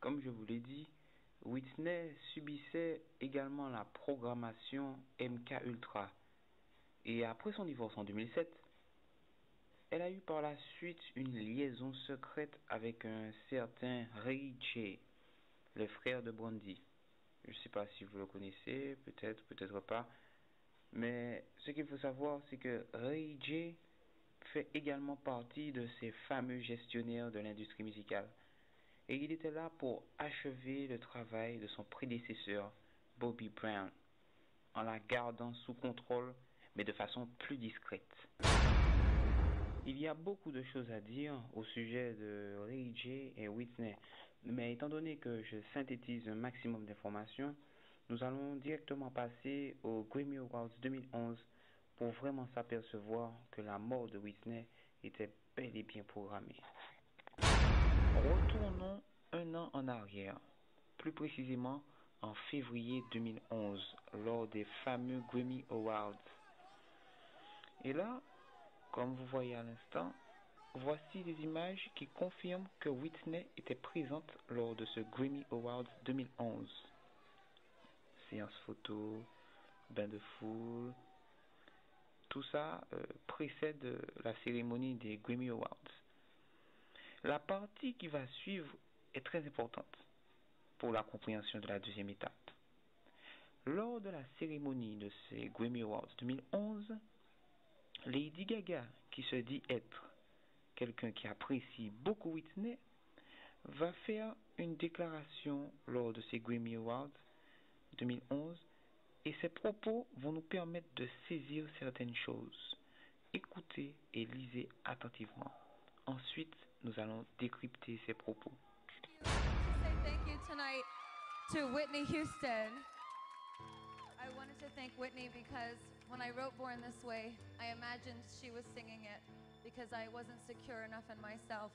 comme je vous l'ai dit, Whitney subissait également la programmation MK Ultra. Et après son divorce en 2007, elle a eu par la suite une liaison secrète avec un certain Ray J, le frère de Brandy. Je ne sais pas si vous le connaissez, peut-être, peut-être pas. Mais ce qu'il faut savoir, c'est que Ray J fait également partie de ces fameux gestionnaires de l'industrie musicale. Et il était là pour achever le travail de son prédécesseur, Bobby Brown, en la gardant sous contrôle, mais de façon plus discrète. Il y a beaucoup de choses à dire au sujet de Ray J et Whitney, mais étant donné que je synthétise un maximum d'informations, nous allons directement passer aux Grammy Awards 2011 pour vraiment s'apercevoir que la mort de Whitney était bel et bien programmée. Retournons un an en arrière, plus précisément en février 2011, lors des fameux Grammy Awards. Et là, comme vous voyez à l'instant, voici des images qui confirment que Whitney était présente lors de ce Grammy Awards 2011. Séance photo, bain de foule, tout ça précède la cérémonie des Grammy Awards. La partie qui va suivre est très importante pour la compréhension de la deuxième étape. Lors de la cérémonie de ces Grammy Awards 2011, Lady Gaga, qui se dit être quelqu'un qui apprécie beaucoup Whitney, va faire une déclaration lors de ces Grammy Awards 2011 et ses propos vont nous permettre de saisir certaines choses. Écoutez et lisez attentivement. Ensuite, nous allons décrypter ses propos. Thank you tonight to Whitney Houston. I wanted to thank Whitney because when I wrote Born This Way, I imagined she was singing it because I wasn't secure enough in myself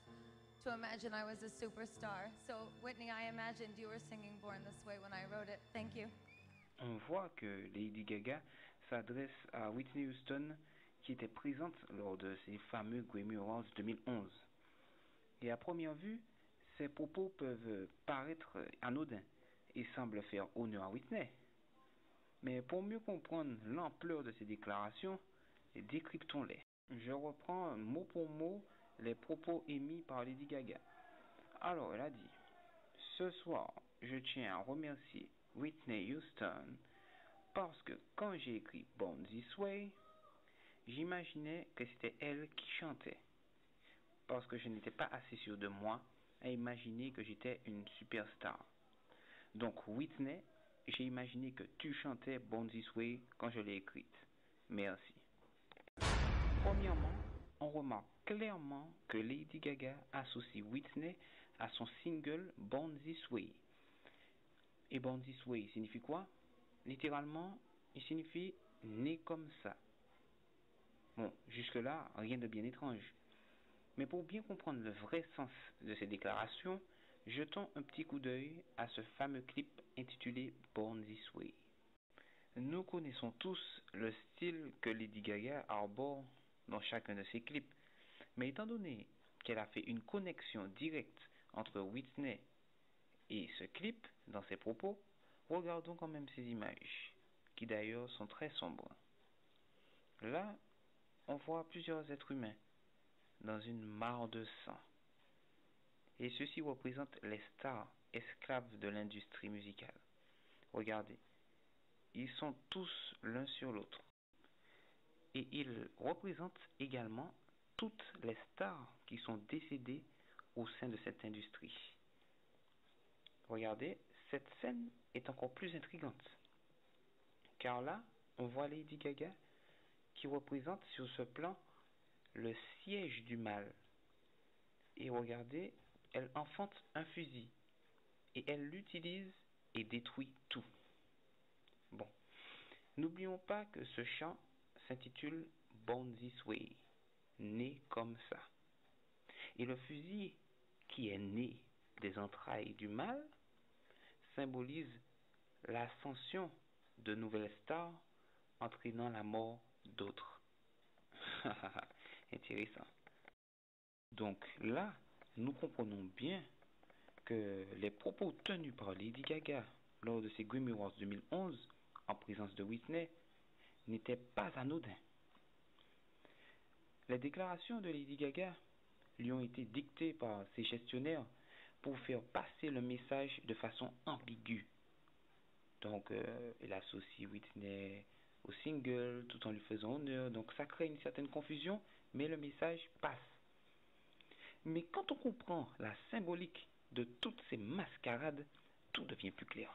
to imagine I was a superstar. So Whitney, I imagined you were singing Born This Way when I wrote it. Thank you. On voit que Lady Gaga s'adresse à Whitney Houston qui était présente lors de ces fameux Grammy Awards 2011. Et à première vue, ces propos peuvent paraître anodins et semblent faire honneur à Whitney. Mais pour mieux comprendre l'ampleur de ces déclarations, décryptons-les. Je reprends mot pour mot les propos émis par Lady Gaga. Alors, elle a dit: ce soir, je tiens à remercier Whitney Houston parce que quand j'ai écrit Born This Way, j'imaginais que c'était elle qui chantait. Parce que je n'étais pas assez sûr de moi à imaginer que j'étais une superstar. Donc, Whitney, j'ai imaginé que tu chantais Born This Way quand je l'ai écrite. Merci. Premièrement, on remarque clairement que Lady Gaga associe Whitney à son single Born This Way. Et Born This Way signifie quoi? Littéralement, il signifie né comme ça. Bon, jusque-là, rien de bien étrange. Mais pour bien comprendre le vrai sens de ces déclarations, jetons un petit coup d'œil à ce fameux clip intitulé Born This Way. Nous connaissons tous le style que Lady Gaga arbore dans chacun de ses clips, mais étant donné qu'elle a fait une connexion directe entre Whitney et ce clip dans ses propos, regardons quand même ces images, qui d'ailleurs sont très sombres. Là, on voit plusieurs êtres humains dans une mare de sang. Et ceci représente les stars esclaves de l'industrie musicale. Regardez, ils sont tous l'un sur l'autre. Et ils représentent également toutes les stars qui sont décédées au sein de cette industrie. Regardez, cette scène est encore plus intrigante. Car là, on voit Lady Gaga qui représente sur ce plan le siège du mal. Et regardez, elle enfante un fusil et elle l'utilise et détruit tout. Bon, n'oublions pas que ce chant s'intitule Born This Way, né comme ça. Et le fusil qui est né des entrailles du mal symbolise l'ascension de nouvelles stars entraînant la mort d'autres. Intéressant. Donc là, nous comprenons bien que les propos tenus par Lady Gaga lors de ses Grammy Awards 2011 en présence de Whitney n'étaient pas anodins. Les déclarations de Lady Gaga lui ont été dictées par ses gestionnaires pour faire passer le message de façon ambiguë. Donc, elle associe Whitney au single tout en lui faisant honneur. Donc, ça crée une certaine confusion, mais le message passe. Mais quand on comprend la symbolique de toutes ces mascarades, tout devient plus clair.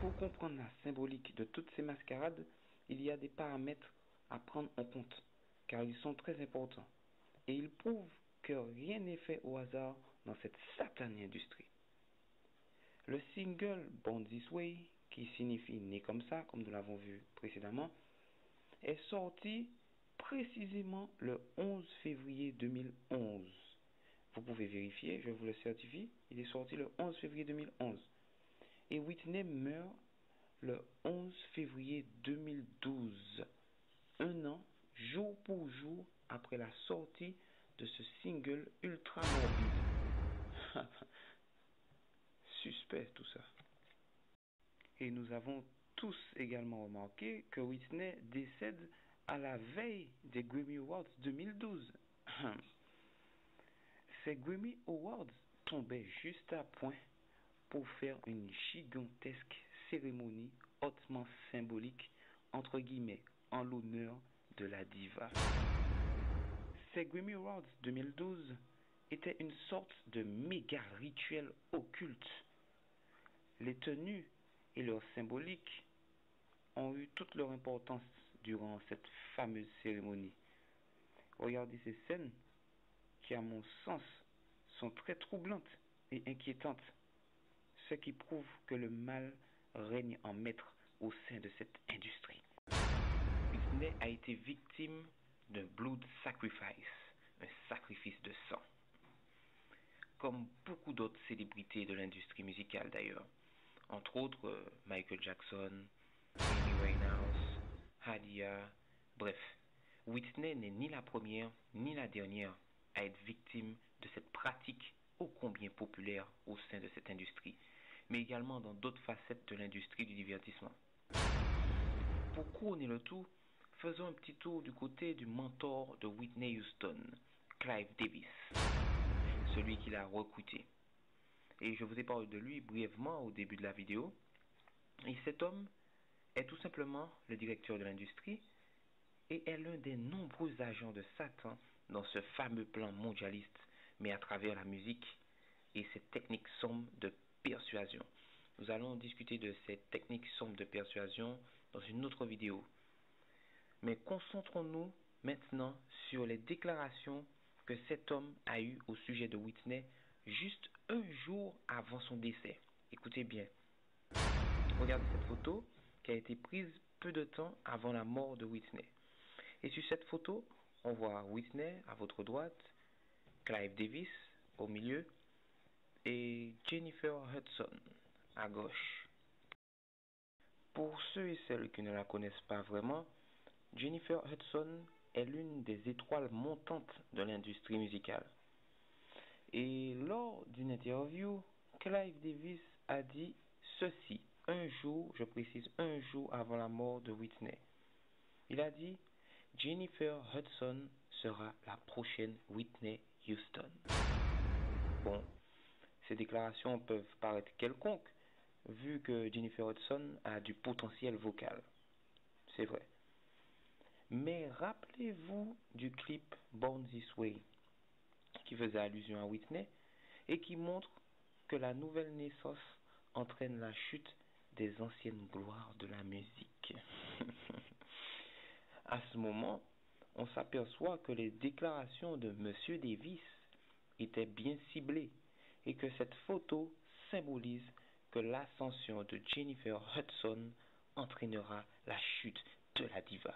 Pour comprendre la symbolique de toutes ces mascarades, il y a des paramètres à prendre en compte, car ils sont très importants. Et ils prouvent que rien n'est fait au hasard dans cette satanée industrie. Le single Born This Way, qui signifie né comme ça, comme nous l'avons vu précédemment, est sorti précisément le 11 février 2011. Vous pouvez vérifier, je vous le certifie, il est sorti le 11 février 2011. Et Whitney meurt le 11 février 2012, un an, jour pour jour, après la sortie de ce single ultra morbide. Suspect tout ça. Et nous avons tous également remarqué que Whitney décède à la veille des Grammy Awards 2012. Ces Grammy Awards tombaient juste à point pour faire une gigantesque cérémonie hautement symbolique, entre guillemets, en l'honneur de la diva. Ces Grammy Awards 2012 étaient une sorte de méga rituel occulte. Les tenues et leur symbolique ont eu toute leur importance durant cette fameuse cérémonie. Regardez ces scènes qui, à mon sens, sont très troublantes et inquiétantes, ce qui prouve que le mal règne en maître au sein de cette industrie. Whitney a été victime d'un blood sacrifice, un sacrifice de sang, comme beaucoup d'autres célébrités de l'industrie musicale d'ailleurs, entre autres Michael Jackson, Amy Winehouse, Hadia, bref. Whitney n'est ni la première ni la dernière à être victime de cette pratique ô combien populaire au sein de cette industrie, mais également dans d'autres facettes de l'industrie du divertissement. Pour couronner le tout, faisons un petit tour du côté du mentor de Whitney Houston, Clive Davis, celui qui l'a recruté. Et je vous ai parlé de lui brièvement au début de la vidéo. Et cet homme est tout simplement le directeur de l'industrie et est l'un des nombreux agents de Satan dans ce fameux plan mondialiste, mais à travers la musique et cette technique sombre de persuasion. Nous allons discuter de cette technique sombre de persuasion dans une autre vidéo. Mais concentrons-nous maintenant sur les déclarations que cet homme a eues au sujet de Whitney juste un jour avant son décès. Écoutez bien. Regardez cette photo qui a été prise peu de temps avant la mort de Whitney. Et sur cette photo, on voit Whitney à votre droite, Clive Davis au milieu et Jennifer Hudson à gauche. Pour ceux et celles qui ne la connaissent pas vraiment, Jennifer Hudson est l'une des étoiles montantes de l'industrie musicale. Et lors d'une interview, Clive Davis a dit ceci, un jour, je précise un jour avant la mort de Whitney. Il a dit « Jennifer Hudson sera la prochaine Whitney Houston ». Bon, ces déclarations peuvent paraître quelconques, vu que Jennifer Hudson a du potentiel vocal. C'est vrai. Mais rappelez-vous du clip Born This Way, qui faisait allusion à Whitney, et qui montre que la nouvelle naissance entraîne la chute des anciennes gloires de la musique. À ce moment, on s'aperçoit que les déclarations de M. Davis étaient bien ciblées et que cette photo symbolise que l'ascension de Jennifer Hudson entraînera la chute de la diva.